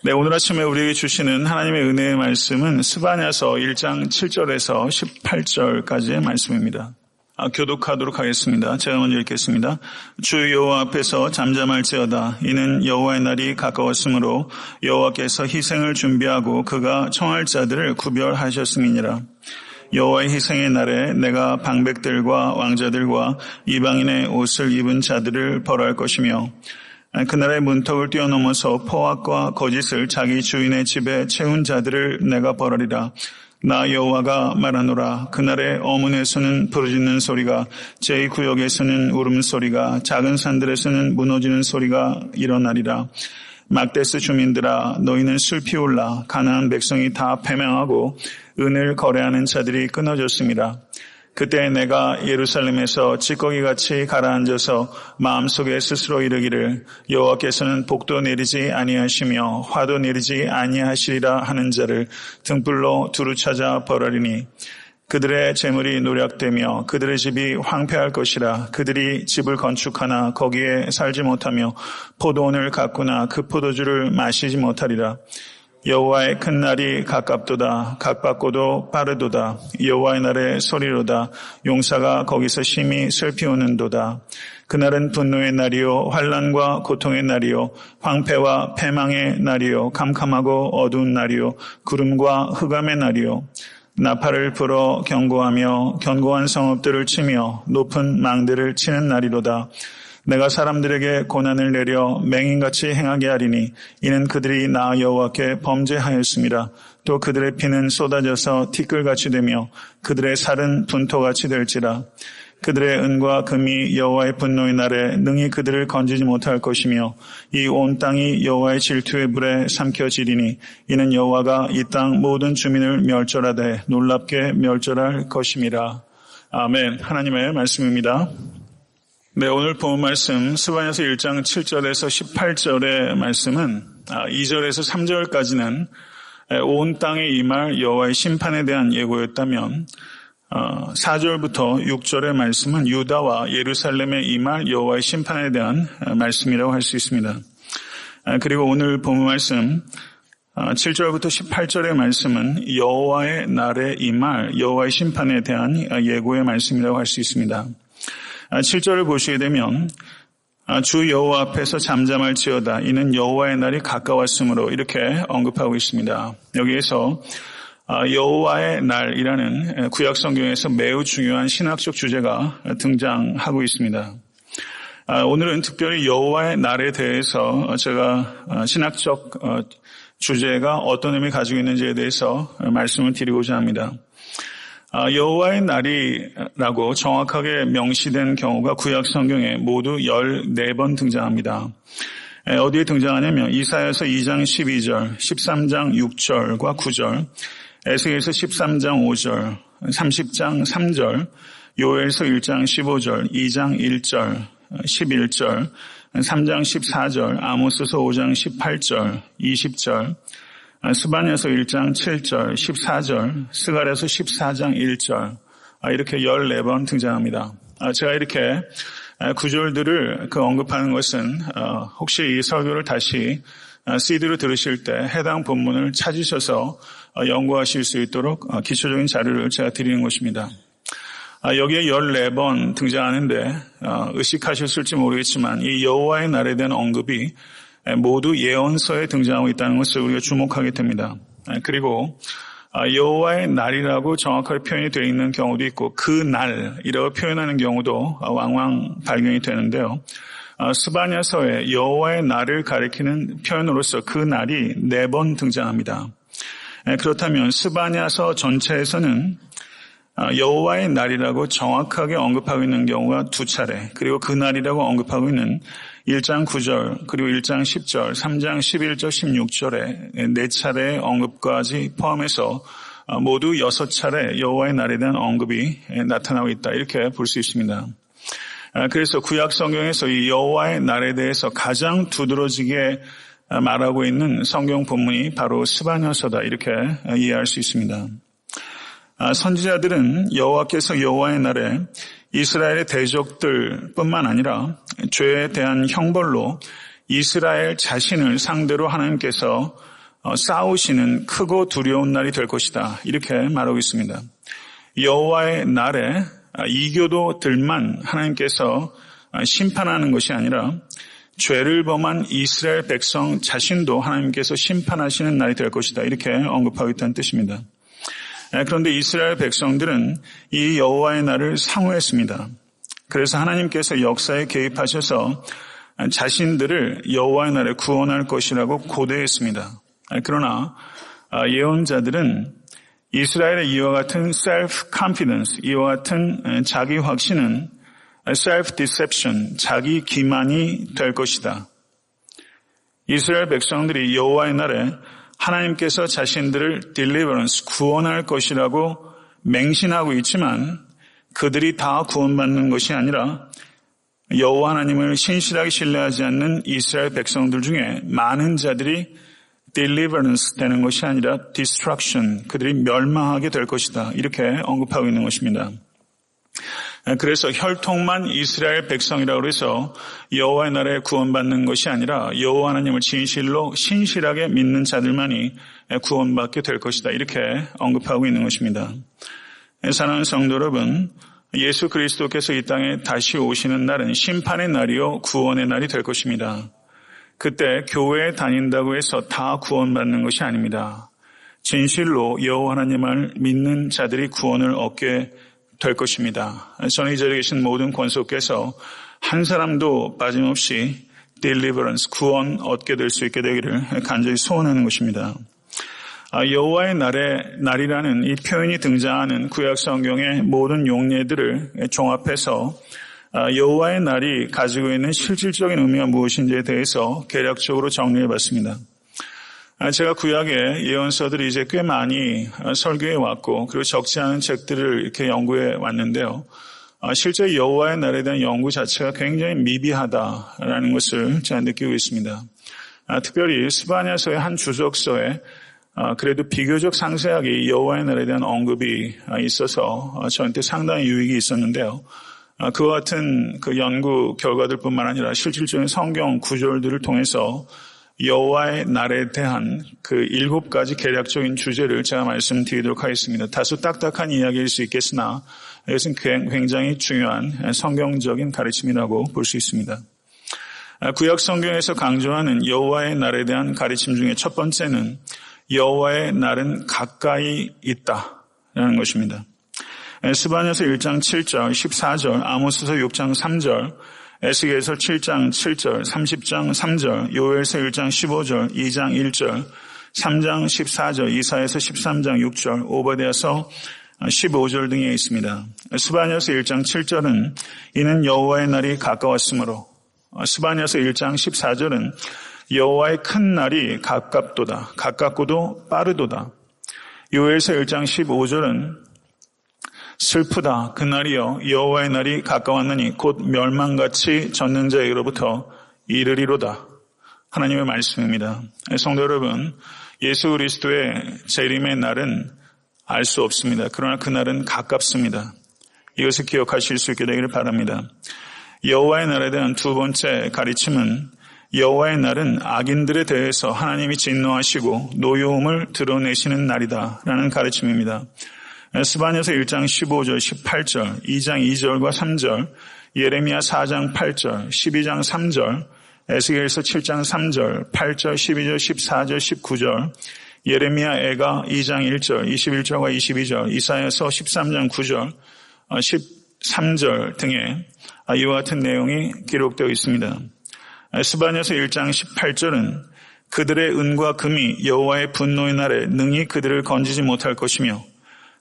네, 오늘 아침에 우리에게 주시는 하나님의 은혜의 말씀은 스바냐서 1장 7절에서 18절까지의 말씀입니다. 교독하도록 하겠습니다. 제가 먼저 읽겠습니다. 주 여호와 앞에서 잠잠할지어다. 이는 여호와의 날이 가까웠으므로 여호와께서 희생을 준비하고 그가 청할 자들을 구별하셨음이니라. 여호와의 희생의 날에 내가 방백들과 왕자들과 이방인의 옷을 입은 자들을 벌할 것이며 그날의 문턱을 뛰어넘어서 포악과 거짓을 자기 주인의 집에 채운 자들을 내가 벌하리라. 나 여호와가 말하노라. 그날의 어문에서는 부르짖는 소리가, 제2구역에서는 울음소리가, 작은 산들에서는 무너지는 소리가 일어나리라. 막데스 주민들아, 너희는 슬피 울라. 가나안 백성이 다 패망하고 은을 거래하는 자들이 끊어졌습니다. 그때 내가 예루살렘에서 찌꺼기같이 가라앉아서 마음속에 스스로 이르기를 여호와께서는 복도 내리지 아니하시며 화도 내리지 아니하시리라 하는 자를 등불로 두루 찾아 벌하리니 그들의 재물이 노략되며 그들의 집이 황폐할 것이라. 그들이 집을 건축하나 거기에 살지 못하며 포도원을 가꾸나 그 포도주를 마시지 못하리라. 여호와의 큰 날이 가깝도다. 각받고도 빠르도다. 여호와의 날의 소리로다. 용사가 거기서 심히 슬피 우는도다. 그날은 분노의 날이요 환난과 고통의 날이요 황폐와 패망의 날이요 캄캄하고 어두운 날이요 구름과 흑암의 날이요 나팔을 불어 경고하며 견고한 성읍들을 치며 높은 망들을 치는 날이로다. 내가 사람들에게 고난을 내려 맹인같이 행하게 하리니 이는 그들이 나 여호와께 범죄하였습니다. 또 그들의 피는 쏟아져서 티끌같이 되며 그들의 살은 분토같이 될지라. 그들의 은과 금이 여호와의 분노의 날에 능히 그들을 건지지 못할 것이며 이 온 땅이 여호와의 질투의 불에 삼켜지리니 이는 여호와가 이 땅 모든 주민을 멸절하되 놀랍게 멸절할 것임이라. 아멘. 하나님의 말씀입니다. 네, 오늘 본 말씀 스바냐서 1장 7절에서 18절의 말씀은 2절에서 3절까지는 온 땅에 임할 여호와의 심판에 대한 예고였다면 4절부터 6절의 말씀은 유다와 예루살렘에 임할 여호와의 심판에 대한 말씀이라고 할 수 있습니다. 그리고 오늘 본 말씀 7절부터 18절의 말씀은 여호와의 날에 임할 여호와의 심판에 대한 예고의 말씀이라고 할 수 있습니다. 7절을 보시게 되면 주 여호와 앞에서 잠잠할지어다. 이는 여호와의 날이 가까웠으므로 이렇게 언급하고 있습니다. 여기에서 여호와의 날이라는 구약 성경에서 매우 중요한 신학적 주제가 등장하고 있습니다. 오늘은 특별히 여호와의 날에 대해서 제가 신학적 주제가 어떤 의미를 가지고 있는지에 대해서 말씀을 드리고자 합니다. 여호와의 날이라고 정확하게 명시된 경우가 구약 성경에 모두 14번 등장합니다. 어디에 등장하냐면 이사야서 2장 12절, 13장 6절과 9절, 에스겔서 13장 5절, 30장 3절, 요엘서 1장 15절, 2장 1절, 11절, 3장 14절, 아모스서 5장 18절, 20절, 스바냐서 1장 7절, 14절, 스가랴서 14장 1절 이렇게 14번 등장합니다. 제가 이렇게 구절들을 언급하는 것은 혹시 이 설교를 다시 CD로 들으실 때 해당 본문을 찾으셔서 연구하실 수 있도록 기초적인 자료를 제가 드리는 것입니다. 여기에 14번 등장하는데 의식하셨을지 모르겠지만 이 여호와의 날에 대한 언급이 모두 예언서에 등장하고 있다는 것을 우리가 주목하게 됩니다. 그리고 여호와의 날이라고 정확하게 표현이 되어 있는 경우도 있고 그 날이라고 표현하는 경우도 왕왕 발견이 되는데요. 스바냐서에 여호와의 날을 가리키는 표현으로서 그 날이 4번 등장합니다. 그렇다면 스바냐서 전체에서는 여호와의 날이라고 정확하게 언급하고 있는 경우가 2차례, 그리고 그 날이라고 언급하고 있는 1장 9절, 그리고 1장 10절, 3장 11절, 16절에 4차례의 언급까지 포함해서 모두 6차례 여호와의 날에 대한 언급이 나타나고 있다. 이렇게 볼 수 있습니다. 그래서 구약 성경에서 이 여호와의 날에 대해서 가장 두드러지게 말하고 있는 성경 본문이 바로 스바냐서다. 이렇게 이해할 수 있습니다. 선지자들은 여호와께서 여호와의 날에 이스라엘의 대적들뿐만 아니라 죄에 대한 형벌로 이스라엘 자신을 상대로 하나님께서 싸우시는 크고 두려운 날이 될 것이다. 이렇게 말하고 있습니다. 여호와의 날에 이교도들만 하나님께서 심판하는 것이 아니라 죄를 범한 이스라엘 백성 자신도 하나님께서 심판하시는 날이 될 것이다. 이렇게 언급하고 있다는 뜻입니다. 그런데 이스라엘 백성들은 이 여호와의 날을 상호했습니다. 그래서 하나님께서 역사에 개입하셔서 자신들을 여호와의 날에 구원할 것이라고 고대했습니다. 그러나 예언자들은 이스라엘의 이와 같은 self-confidence, 이와 같은 자기 확신은 self-deception, 자기 기만이 될 것이다. 이스라엘 백성들이 여호와의 날에 하나님께서 자신들을 deliverance, 구원할 것이라고 맹신하고 있지만 그들이 다 구원받는 것이 아니라 여호와 하나님을 신실하게 신뢰하지 않는 이스라엘 백성들 중에 많은 자들이 deliverance 되는 것이 아니라 destruction, 그들이 멸망하게 될 것이다. 이렇게 언급하고 있는 것입니다. 그래서 혈통만 이스라엘 백성이라고 해서 여호와의 날에 구원받는 것이 아니라 여호와 하나님을 진실로 신실하게 믿는 자들만이 구원받게 될 것이다. 이렇게 언급하고 있는 것입니다. 사랑하는 성도 여러분, 예수 그리스도께서 이 땅에 다시 오시는 날은 심판의 날이요 구원의 날이 될 것입니다. 그때 교회에 다닌다고 해서 다 구원받는 것이 아닙니다. 진실로 여호와 하나님을 믿는 자들이 구원을 얻게 될 것입니다. 저는 이 자리에 계신 모든 권속께서 한 사람도 빠짐없이 deliverance, 구원 얻게 될 수 있게 되기를 간절히 소원하는 것입니다. 여호와의 날이라는 이 표현이 등장하는 구약 성경의 모든 용례들을 종합해서 여호와의 날이 가지고 있는 실질적인 의미가 무엇인지에 대해서 개략적으로 정리해 봤습니다. 제가 구약의 예언서들이 이제 꽤 많이 설교해 왔고 그리고 적지 않은 책들을 이렇게 연구해 왔는데요. 실제 여호와의 날에 대한 연구 자체가 굉장히 미비하다라는 것을 제가 느끼고 있습니다. 특별히 스바냐서의 한 주석서에 그래도 비교적 상세하게 여호와의 날에 대한 언급이 있어서 저한테 상당히 유익이 있었는데요. 그와 같은 그 연구 결과들뿐만 아니라 실질적인 성경 구절들을 통해서 여호와의 날에 대한 그 7가지 개략적인 주제를 제가 말씀드리도록 하겠습니다. 다소 딱딱한 이야기일 수 있겠으나 이것은 굉장히 중요한 성경적인 가르침이라고 볼 수 있습니다. 구약 성경에서 강조하는 여호와의 날에 대한 가르침 중에 첫 번째는 여호와의 날은 가까이 있다라는 것입니다. 스바냐서 1장 7절, 14절, 아모스서 6장 3절, 에스겔서 7장 7절, 30장 3절, 요엘서 1장 15절, 2장 1절, 3장 14절, 이사야서 13장 6절, 오바댜서 15절 등에 있습니다. 스바냐서 1장 7절은 이는 여호와의 날이 가까웠으므로, 스바냐서 1장 14절은 여호와의 큰 날이 가깝도다, 가깝고도 빠르도다. 요엘서 1장 15절은 슬프다. 그날이여 여호와의 날이 가까웠느니 곧 멸망같이 젖는 자에게로부터 이르리로다. 하나님의 말씀입니다. 성도 여러분, 예수 그리스도의 재림의 날은 알 수 없습니다. 그러나 그날은 가깝습니다. 이것을 기억하실 수 있게 되기를 바랍니다. 여호와의 날에 대한 두 번째 가르침은 여호와의 날은 악인들에 대해서 하나님이 진노하시고 노여움을 드러내시는 날이다라는 가르침입니다. 스바냐서 1장 15절, 18절, 2장 2절과 3절, 예레미야 4장 8절, 12장 3절, 에스겔서 7장 3절, 8절, 12절, 14절, 19절, 예레미야 애가 2장 1절, 21절과 22절, 이사야서 13장 9절, 13절 등의 이와 같은 내용이 기록되어 있습니다. 스바냐서 1장 18절은 그들의 은과 금이 여호와의 분노의 날에 능히 그들을 건지지 못할 것이며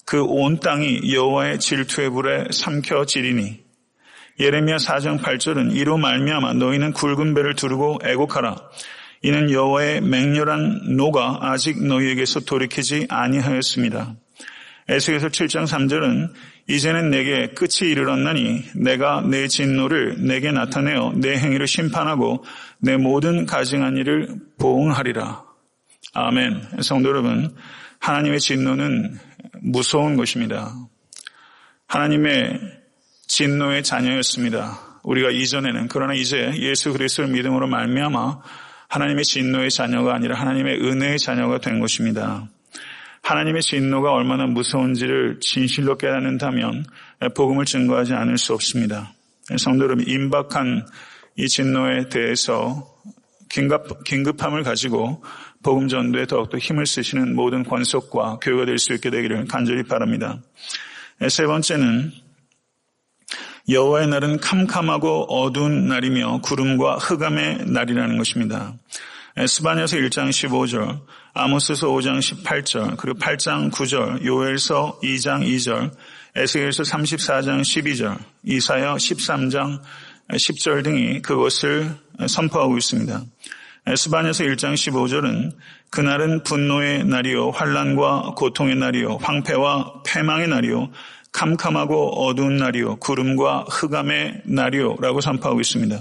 그 온 땅이 여호와의 질투의 불에 삼켜지리니. 예레미야 4장 8절은 이로 말미암아 너희는 굵은 배를 두르고 애곡하라. 이는 여호와의 맹렬한 노가 아직 너희에게서 돌이키지 아니하였습니다. 에스겔서 7장 3절은 이제는 내게 끝이 이르렀나니 내가 내 진노를 내게 나타내어 내 행위를 심판하고 내 모든 가증한 일을 보응하리라. 아멘. 성도 여러분, 하나님의 진노는 무서운 것입니다. 하나님의 진노의 자녀였습니다. 우리가 이전에는. 그러나 이제 예수 그리스도를 믿음으로 말미암아 하나님의 진노의 자녀가 아니라 하나님의 은혜의 자녀가 된 것입니다. 하나님의 진노가 얼마나 무서운지를 진실로 깨닫는다면 복음을 증거하지 않을 수 없습니다. 성도 여러분, 임박한 이 진노에 대해서 긴급함을 가지고 복음 전도에 더욱더 힘을 쓰시는 모든 권속과 교회가 될 수 있게 되기를 간절히 바랍니다. 세 번째는 여호와의 날은 캄캄하고 어두운 날이며 구름과 흑암의 날이라는 것입니다. 스바냐서 1장 15절, 아모스서 5장 18절, 그리고 8장 9절, 요엘서 2장 2절, 에스겔서 34장 12절, 이사야 13장 10절 등이 그것을 선포하고 있습니다. 스바냐서 1장 15절은 그날은 분노의 날이요 환난과 고통의 날이요 황폐와 패망의 날이요 캄캄하고 어두운 날이요 구름과 흑암의 날이요 라고 선포하고 있습니다.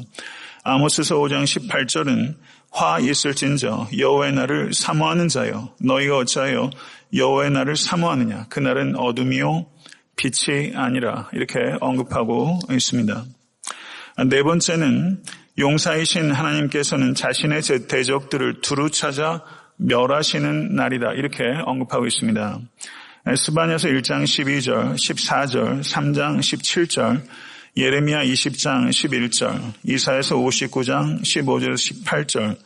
아모스서 5장 18절은 화 있을진저 여호와의 날을 사모하는 자여 너희가 어찌하여 여호와의 날을 사모하느냐 그날은 어둠이요 빛이 아니라 이렇게 언급하고 있습니다. 네 번째는 용사이신 하나님께서는 자신의 대적들을 두루 찾아 멸하시는 날이다 이렇게 언급하고 있습니다. 스바냐서 1장 12절, 14절, 3장 17절, 예레미야 20장 11절, 이사야서 59장 15절에서 18절,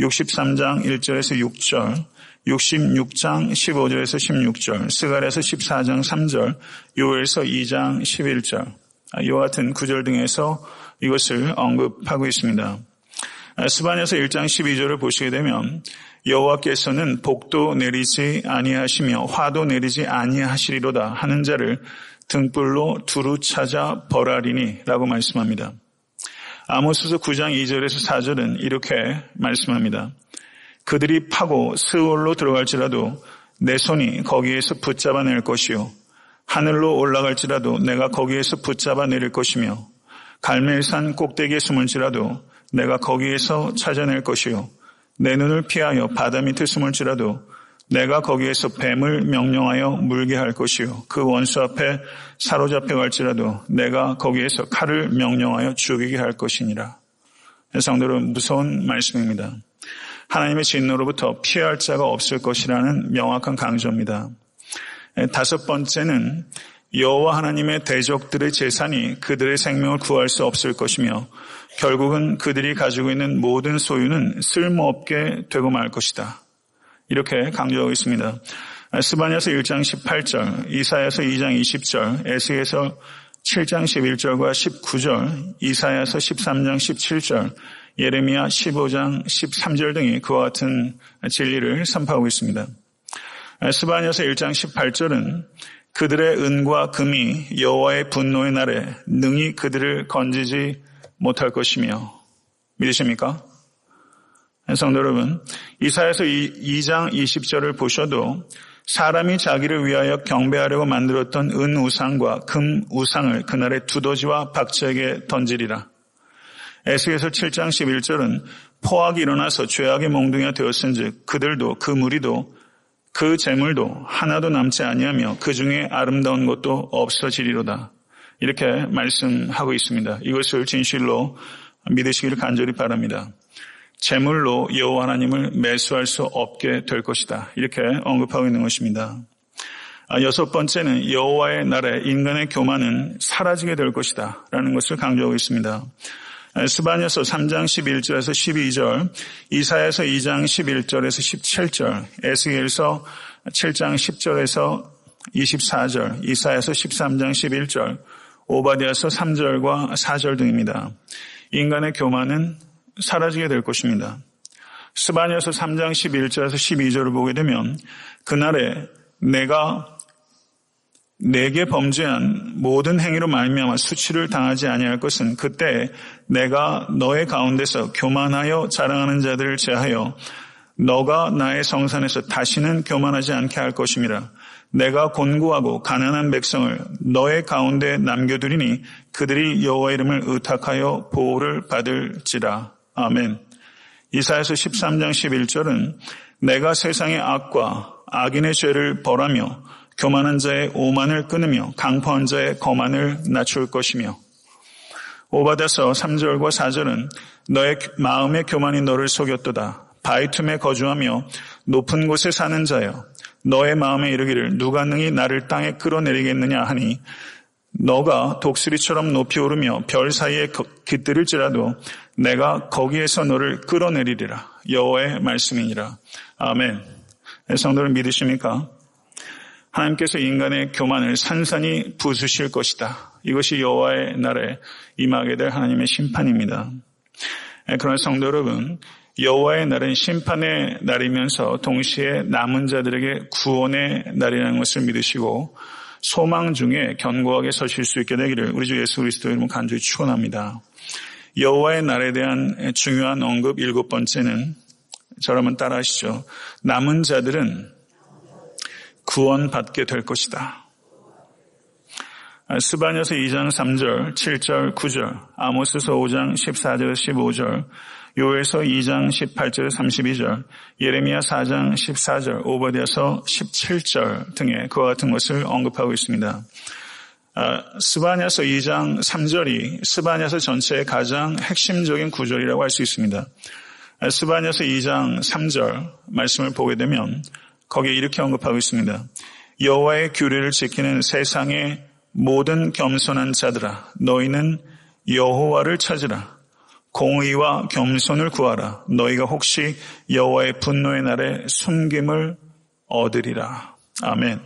63장 1절에서 6절, 66장 15절에서 16절, 스가랴서 14장 3절, 요엘서 2장 11절, 이와 같은 구절 등에서 이것을 언급하고 있습니다. 스바냐서 1장 12절을 보시게 되면 여호와께서는 복도 내리지 아니하시며 화도 내리지 아니하시리로다 하는 자를 등불로 두루 찾아 벌하리니 라고 말씀합니다. 아모스서 9장 2절에서 4절은 이렇게 말씀합니다. 그들이 파고 스올로 들어갈지라도 내 손이 거기에서 붙잡아낼 것이요 하늘로 올라갈지라도 내가 거기에서 붙잡아내릴 것이며 갈멜산 꼭대기에 숨을지라도 내가 거기에서 찾아낼 것이요 내 눈을 피하여 바다 밑에 숨을지라도 내가 거기에서 뱀을 명령하여 물게 할 것이요 그 원수 앞에 사로잡혀 갈지라도 내가 거기에서 칼을 명령하여 죽이게 할 것이니라. 성도는 무서운 말씀입니다. 하나님의 진노로부터 피할 자가 없을 것이라는 명확한 강조입니다. 다섯 번째는 여호와 하나님의 대적들의 재산이 그들의 생명을 구할 수 없을 것이며 결국은 그들이 가지고 있는 모든 소유는 쓸모없게 되고 말 것이다. 이렇게 강조하고 있습니다. 스바냐서 1장 18절, 이사야서 2장 20절, 에스겔서 7장 11절과 19절, 이사야서 13장 17절, 예레미야 15장 13절 등이 그와 같은 진리를 선포하고 있습니다. 스바냐서 1장 18절은 그들의 은과 금이 여호와의 분노의 날에 능히 그들을 건지지 못할 것이며 믿으십니까? 성도 여러분, 이사야서 2장 20절을 보셔도 사람이 자기를 위하여 경배하려고 만들었던 은 우상과 금 우상을 그날의 두더지와 박쥐에게 던지리라. 에스겔서 7장 11절은 포악이 일어나서 죄악의 몽둥이가 되었은즉 그들도 그 무리도 그 재물도 하나도 남지 아니하며 그 중에 아름다운 것도 없어지리로다. 이렇게 말씀하고 있습니다. 이것을 진실로 믿으시기를 간절히 바랍니다. 재물로 여호와 하나님을 매수할 수 없게 될 것이다. 이렇게 언급하고 있는 것입니다. 여섯 번째는 여호와의 날에 인간의 교만은 사라지게 될 것이다. 라는 것을 강조하고 있습니다. 스바냐서 3장 11절에서 12절, 이사야서 2장 11절에서 17절, 에스겔서 7장 10절에서 24절, 이사야서 13장 11절, 오바댜서 3절과 4절 등입니다. 인간의 교만은 사라지게 될 것입니다. 스바냐서 3장 11절에서 12절을 보게 되면 그날에 내가 내게 범죄한 모든 행위로 말미암아 수치를 당하지 아니할 것은 그때 내가 너의 가운데서 교만하여 자랑하는 자들을 제하여 너가 나의 성산에서 다시는 교만하지 않게 할 것임이라. 내가 곤고하고 가난한 백성을 너의 가운데 남겨두리니 그들이 여호와 이름을 의탁하여 보호를 받을지라. 아멘. 이사야서 13장 11절은 내가 세상의 악과 악인의 죄를 벌하며 교만한 자의 오만을 끊으며 강포한 자의 거만을 낮출 것이며 오바댜서 3절과 4절은 너의 마음의 교만이 너를 속였도다. 바위 틈에 거주하며 높은 곳에 사는 자여 너의 마음에 이르기를 누가 능히 나를 땅에 끌어내리겠느냐 하니 너가 독수리처럼 높이 오르며 별 사이에 깃들일지라도 내가 거기에서 너를 끌어내리리라. 여호와의 말씀이니라. 아멘. 성도를 믿으십니까? 하나님께서 인간의 교만을 산산히 부수실 것이다. 이것이 여호와의 날에 임하게 될 하나님의 심판입니다. 그러나 성도 여러분, 여호와의 날은 심판의 날이면서 동시에 남은 자들에게 구원의 날이라는 것을 믿으시고 소망 중에 견고하게 서실 수 있게 되기를 우리 주 예수 그리스도의 이름으로 간절히 축원합니다. 여호와의 날에 대한 중요한 언급 7번째는 저를 한번 따라하시죠. 남은 자들은 구원받게 될 것이다. 스바냐서 2장 3절, 7절, 9절, 아모스서 5장 14절, 15절, 요엘서 2장 18절, 32절, 예레미야 4장 14절, 오바댜서 17절 등의 그와 같은 것을 언급하고 있습니다. 스바냐서 2장 3절이 스바냐서 전체의 가장 핵심적인 구절이라고 할 수 있습니다. 스바냐서 2장 3절 말씀을 보게 되면 거기에 이렇게 언급하고 있습니다. 여호와의 규례를 지키는 세상의 모든 겸손한 자들아 너희는 여호와를 찾으라. 공의와 겸손을 구하라. 너희가 혹시 여호와의 분노의 날에 숨김을 얻으리라. 아멘.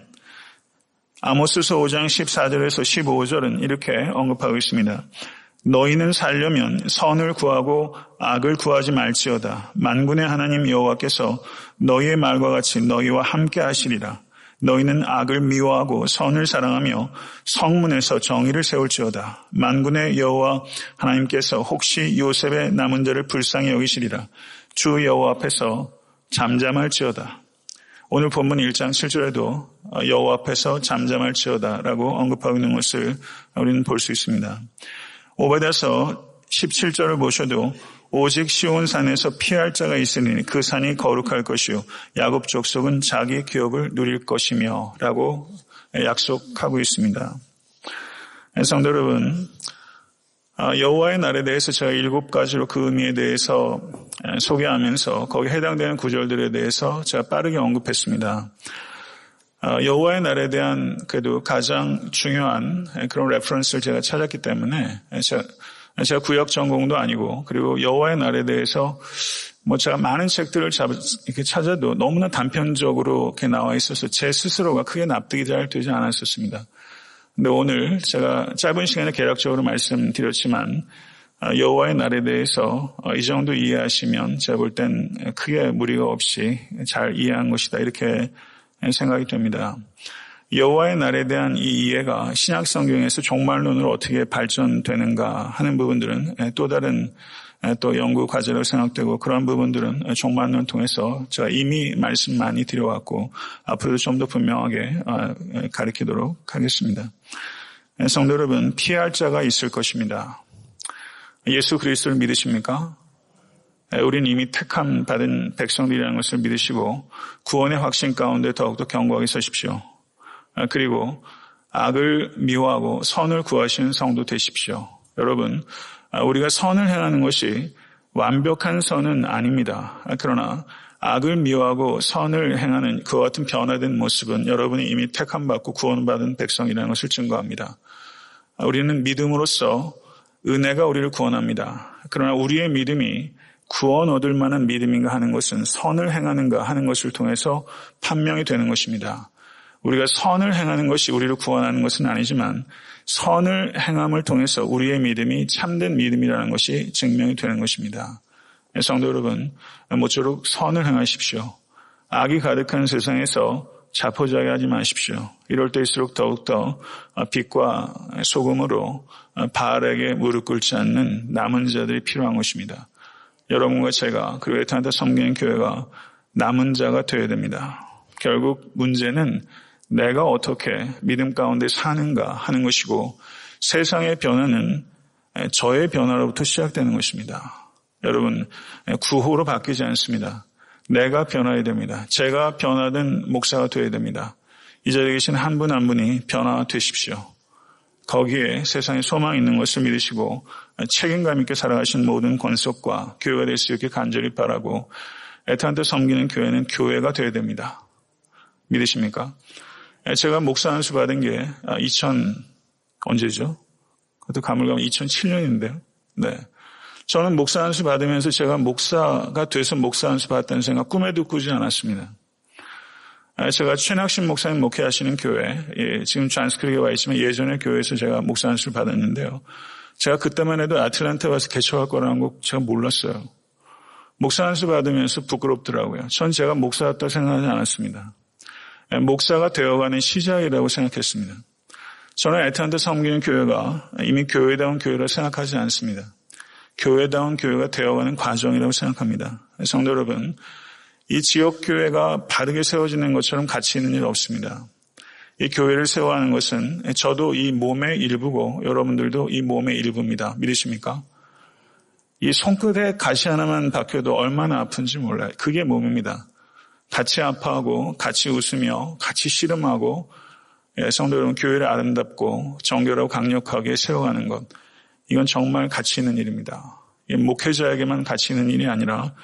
아모스서 5장 14절에서 15절은 이렇게 언급하고 있습니다. 너희는 살려면 선을 구하고 악을 구하지 말지어다. 만군의 하나님 여호와께서 너희의 말과 같이 너희와 함께 하시리라. 너희는 악을 미워하고 선을 사랑하며 성문에서 정의를 세울지어다. 만군의 여호와 하나님께서 혹시 요셉의 남은 자를 불쌍히 여기시리라. 주 여호와 앞에서 잠잠할지어다. 오늘 본문 1장 7절에도 여호와 앞에서 잠잠할지어다라고 언급하고 있는 것을 우리는 볼 수 있습니다. 오바댜서 17절을 보셔도 오직 시온 산에서 피할 자가 있으니 그 산이 거룩할 것이요 야곱 족속은 자기 기업을 누릴 것이며 라고 약속하고 있습니다. 성도 여러분, 여호와의 날에 대해서 제가 7가지로 그 의미에 대해서 소개하면서 거기에 해당되는 구절들에 대해서 제가 빠르게 언급했습니다. 여호와의 날에 대한 그래도 가장 중요한 그런 레퍼런스를 제가 찾았기 때문에 제가 구약 전공도 아니고 그리고 여호와의 날에 대해서 제가 많은 책들을 이렇게 찾아도 너무나 단편적으로 이렇게 나와 있어서 제 스스로가 크게 납득이 잘 되지 않았었습니다. 근데 오늘 제가 짧은 시간에 개략적으로 말씀드렸지만 여호와의 날에 대해서 이 정도 이해하시면 제가 볼 땐 크게 무리가 없이 잘 이해한 것이다 이렇게 생각이 됩니다. 여호와의 날에 대한 이 이해가 신약 성경에서 종말론으로 어떻게 발전되는가 하는 부분들은 또 다른 또 연구 과제로 생각되고 그런 부분들은 종말론을 통해서 제가 이미 말씀 많이 드려왔고 앞으로도 좀 더 분명하게 가르치도록 하겠습니다. 성도 여러분, 피할 자가 있을 것입니다. 예수 그리스도를 믿으십니까? 우리는 이미 택함 받은 백성들이라는 것을 믿으시고 구원의 확신 가운데 더욱더 견고하게 서십시오. 그리고 악을 미워하고 선을 구하시는 성도 되십시오. 여러분, 우리가 선을 행하는 것이 완벽한 선은 아닙니다. 그러나 악을 미워하고 선을 행하는 그와 같은 변화된 모습은 여러분이 이미 택함받고 구원받은 백성이라는 것을 증거합니다. 우리는 믿음으로써 은혜가 우리를 구원합니다. 그러나 우리의 믿음이 구원 얻을 만한 믿음인가 하는 것은 선을 행하는가 하는 것을 통해서 판명이 되는 것입니다. 우리가 선을 행하는 것이 우리를 구원하는 것은 아니지만 선을 행함을 통해서 우리의 믿음이 참된 믿음이라는 것이 증명이 되는 것입니다. 성도 여러분, 모쪼록 선을 행하십시오. 악이 가득한 세상에서 자포자기하지 마십시오. 이럴 때일수록 더욱더 빛과 소금으로 바알에게 무릎 꿇지 않는 남은 자들이 필요한 것입니다. 여러분과 제가 그리고 에타나타 섬기는 교회가 남은 자가 되어야 됩니다. 결국 문제는 내가 어떻게 믿음 가운데 사는가 하는 것이고 세상의 변화는 저의 변화로부터 시작되는 것입니다. 여러분, 구호로 바뀌지 않습니다. 내가 변화해야 됩니다. 제가 변화된 목사가 되어야 됩니다. 이 자리에 계신 한 분 한 분이 변화되십시오. 거기에 세상에 소망이 있는 것을 믿으시고 책임감 있게 살아가신 모든 권속과 교회가 될 수 있게 간절히 바라고 애타한테 섬기는 교회는 교회가 되어야 됩니다. 믿으십니까? 제가 목사 안수 받은 게 언제죠? 그것도 가물가물 2007년인데요. 네. 저는 목사 안수 받으면서 제가 목사가 돼서 목사 안수 받았다는 생각 꿈에도 꾸지 않았습니다. 제가 최낙신 목사님 목회하시는 교회, 지금 잔스크릭에 와 있지만 예전에 교회에서 제가 목사 안수를 받았는데요. 제가 그때만 해도 아틀란타 와서 개척할 거라는 거 제가 몰랐어요. 목사 안수 받으면서 부끄럽더라고요. 전 제가 목사였다고 생각하지 않았습니다. 목사가 되어가는 시작이라고 생각했습니다. 저는 애타한테 섬기는 교회가 이미 교회다운 교회라고 생각하지 않습니다. 교회다운 교회가 되어가는 과정이라고 생각합니다. 성도 여러분, 이 지역교회가 바르게 세워지는 것처럼 가치 있는 일 없습니다. 이 교회를 세워가는 것은 저도 이 몸의 일부고 여러분들도 이 몸의 일부입니다. 믿으십니까? 이 손끝에 가시 하나만 박혀도 얼마나 아픈지 몰라요. 그게 몸입니다. 같이 아파하고 같이 웃으며 같이 씨름하고 성도 여러분 교회를 아름답고 정결하고 강력하게 세워가는 것, 이건 정말 가치 있는 일입니다. 목회자에게만 가치 있는 일이 아니라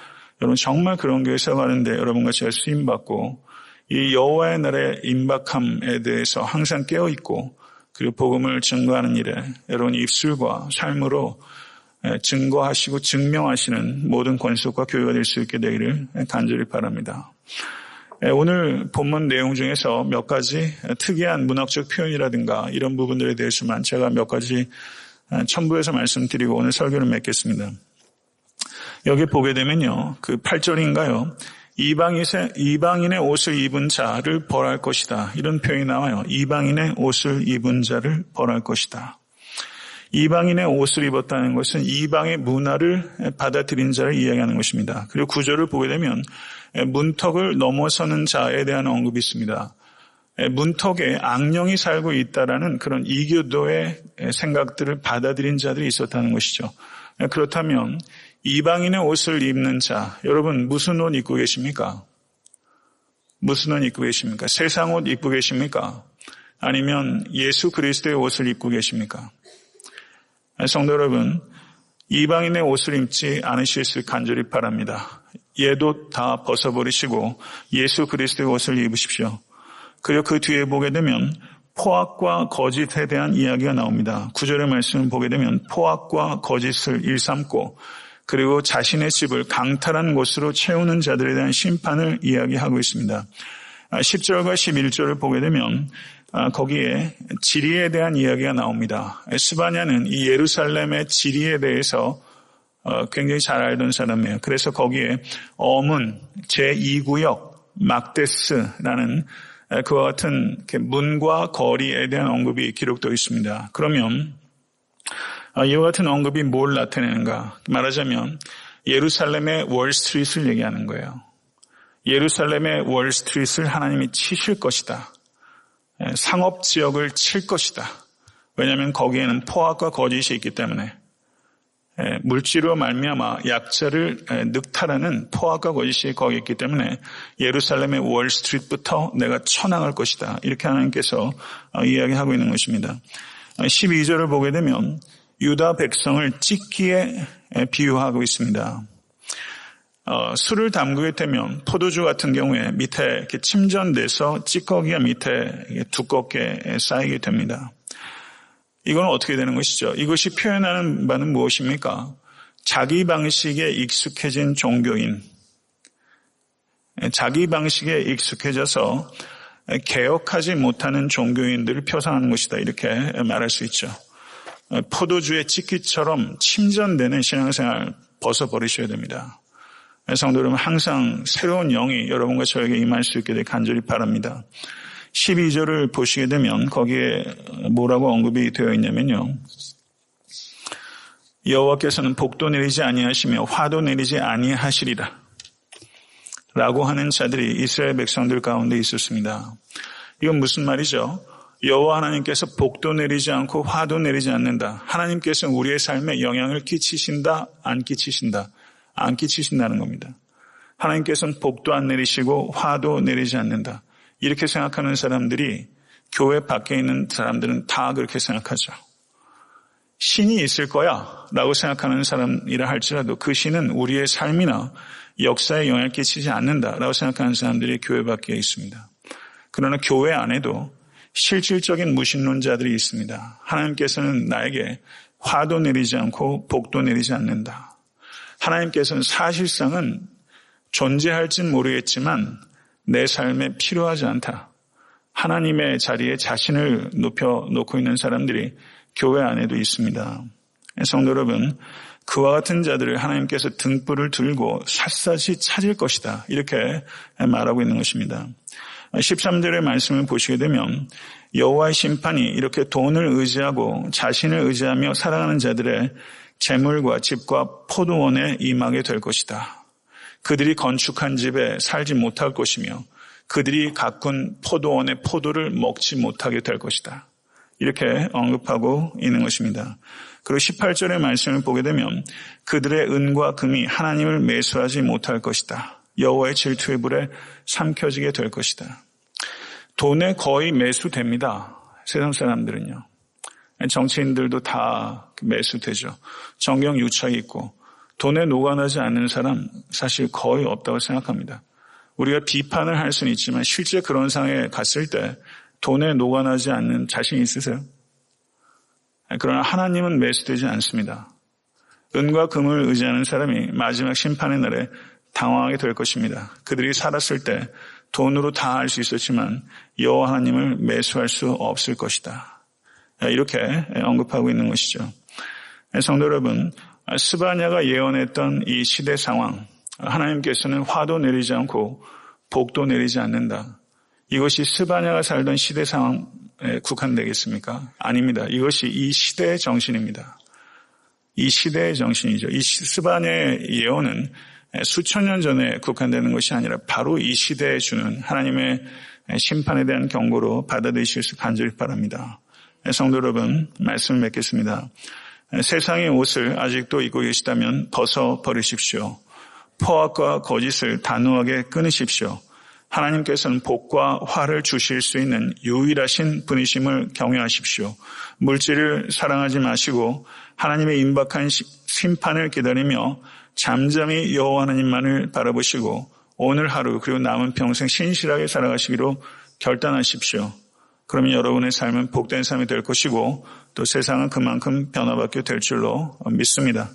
여러분 정말 그런 교회 세워가는데 여러분과 제가 수임받고 이 여호와의 날의 임박함에 대해서 항상 깨어있고 그리고 복음을 증거하는 일에 여러분 입술과 삶으로 증거하시고 증명하시는 모든 권속과 교회가 될 수 있게 되기를 간절히 바랍니다. 오늘 본문 내용 중에서 몇 가지 특이한 문학적 표현이라든가 이런 부분들에 대해서만 제가 몇 가지 첨부해서 말씀드리고 오늘 설교를 맺겠습니다. 여기 보게 되면요. 그 8절인가요? 이방인의 옷을 입은 자를 벌할 것이다. 이런 표현이 나와요. 이방인의 옷을 입은 자를 벌할 것이다. 이방인의 옷을 입었다는 것은 이방의 문화를 받아들인 자를 이야기하는 것입니다. 그리고 9절을 보게 되면 문턱을 넘어서는 자에 대한 언급이 있습니다. 문턱에 악령이 살고 있다라는 그런 이교도의 생각들을 받아들인 자들이 있었다는 것이죠. 그렇다면 이방인의 옷을 입는 자, 여러분 무슨 옷 입고 계십니까? 무슨 옷 입고 계십니까? 세상 옷 입고 계십니까? 아니면 예수 그리스도의 옷을 입고 계십니까? 성도 여러분, 이방인의 옷을 입지 않으시길 간절히 바랍니다. 얘도 다 벗어버리시고 예수 그리스도의 옷을 입으십시오. 그리고 그 뒤에 보게 되면 포악과 거짓에 대한 이야기가 나옵니다. 9절의 말씀을 보게 되면 포악과 거짓을 일삼고 그리고 자신의 집을 강탈한 곳으로 채우는 자들에 대한 심판을 이야기하고 있습니다. 10절과 11절을 보게 되면 거기에 지리에 대한 이야기가 나옵니다. 스바냐는 이 예루살렘의 지리에 대해서 굉장히 잘 알던 사람이에요. 그래서 거기에 어문, 제2구역, 막데스라는 그와 같은 문과 거리에 대한 언급이 기록되어 있습니다. 그러면 이와 같은 언급이 뭘 나타내는가? 말하자면 예루살렘의 월스트리트를 얘기하는 거예요. 예루살렘의 월스트리트를 하나님이 치실 것이다. 상업지역을 칠 것이다. 왜냐하면 거기에는 포악과 거짓이 있기 때문에 물질로 말미암아 약자를 늑탈하는 포악과 거짓이 거기 있기 때문에 예루살렘의 월스트리트부터 내가 쳐나갈 것이다. 이렇게 하나님께서 이야기하고 있는 것입니다. 12절을 보게 되면 유다 백성을 찢기에 비유하고 있습니다. 술을 담그게 되면 포도주 같은 경우에 밑에 이렇게 침전돼서 찌꺼기가 밑에 두껍게 쌓이게 됩니다. 이건 어떻게 되는 것이죠? 이것이 표현하는 바는 무엇입니까? 자기 방식에 익숙해진 종교인, 자기 방식에 익숙해져서 개혁하지 못하는 종교인들을 표상하는 것이다. 이렇게 말할 수 있죠. 포도주의 찌끼처럼 침전되는 신앙생활 벗어버리셔야 됩니다. 성도 여러분, 항상 새로운 영이 여러분과 저에게 임할 수 있게 되길 간절히 바랍니다. 12절을 보시게 되면 거기에 뭐라고 언급이 되어 있냐면요. 여호와께서는 복도 내리지 아니하시며 화도 내리지 아니하시리라 라고 하는 자들이 이스라엘 백성들 가운데 있었습니다. 이건 무슨 말이죠? 여호와 하나님께서 복도 내리지 않고 화도 내리지 않는다. 하나님께서는 우리의 삶에 영향을 끼치신다, 안 끼치신다? 안 끼치신다는 겁니다. 하나님께서는 복도 안 내리시고 화도 내리지 않는다. 이렇게 생각하는 사람들이 교회 밖에 있는 사람들은 다 그렇게 생각하죠. 신이 있을 거야 라고 생각하는 사람이라 할지라도 그 신은 우리의 삶이나 역사에 영향을 끼치지 않는다라고 생각하는 사람들이 교회 밖에 있습니다. 그러나 교회 안에도 실질적인 무신론자들이 있습니다. 하나님께서는 나에게 화도 내리지 않고 복도 내리지 않는다. 하나님께서는 사실상은 존재할진 모르겠지만 내 삶에 필요하지 않다. 하나님의 자리에 자신을 높여놓고 있는 사람들이 교회 안에도 있습니다. 성도 여러분, 그와 같은 자들을 하나님께서 등불을 들고 샅샅이 찾을 것이다. 이렇게 말하고 있는 것입니다. 13절의 말씀을 보시게 되면 여호와의 심판이 이렇게 돈을 의지하고 자신을 의지하며 살아가는 자들의 재물과 집과 포도원에 임하게 될 것이다. 그들이 건축한 집에 살지 못할 것이며 그들이 가꾼 포도원의 포도를 먹지 못하게 될 것이다. 이렇게 언급하고 있는 것입니다. 그리고 18절의 말씀을 보게 되면 그들의 은과 금이 하나님을 매수하지 못할 것이다. 여호와의 질투의 불에 삼켜지게 될 것이다. 돈에 거의 매수됩니다. 세상 사람들은요. 정치인들도 다 매수되죠. 정경 유착이 있고 돈에 노관하지 않는 사람 사실 거의 없다고 생각합니다. 우리가 비판을 할 수는 있지만 실제 그런 상황에 갔을 때 돈에 노관하지 않는 자신 있으세요? 그러나 하나님은 매수되지 않습니다. 은과 금을 의지하는 사람이 마지막 심판의 날에 당황하게 될 것입니다. 그들이 살았을 때 돈으로 다 할 수 있었지만 여호와 하나님을 매수할 수 없을 것이다. 이렇게 언급하고 있는 것이죠. 성도 여러분, 스바냐가 예언했던 이 시대 상황, 하나님께서는 화도 내리지 않고 복도 내리지 않는다. 이것이 스바냐가 살던 시대 상황에 국한되겠습니까? 아닙니다. 이것이 이 시대의 정신입니다. 이 시대의 정신이죠. 이 스바냐의 예언은 수천 년 전에 국한되는 것이 아니라 바로 이 시대에 주는 하나님의 심판에 대한 경고로 받아들이실 수 간절히 바랍니다. 성도 여러분, 말씀을 맺겠습니다. 세상의 옷을 아직도 입고 계시다면 벗어버리십시오. 포악과 거짓을 단호하게 끊으십시오. 하나님께서는 복과 화를 주실 수 있는 유일하신 분이심을 경외하십시오. 물질을 사랑하지 마시고 하나님의 임박한 심판을 기다리며 잠잠히 여호와 하나님만을 바라보시고 오늘 하루 그리고 남은 평생 신실하게 살아가시기로 결단하십시오. 그러면 여러분의 삶은 복된 삶이 될 것이고 또 세상은 그만큼 변화받게 될 줄로 믿습니다.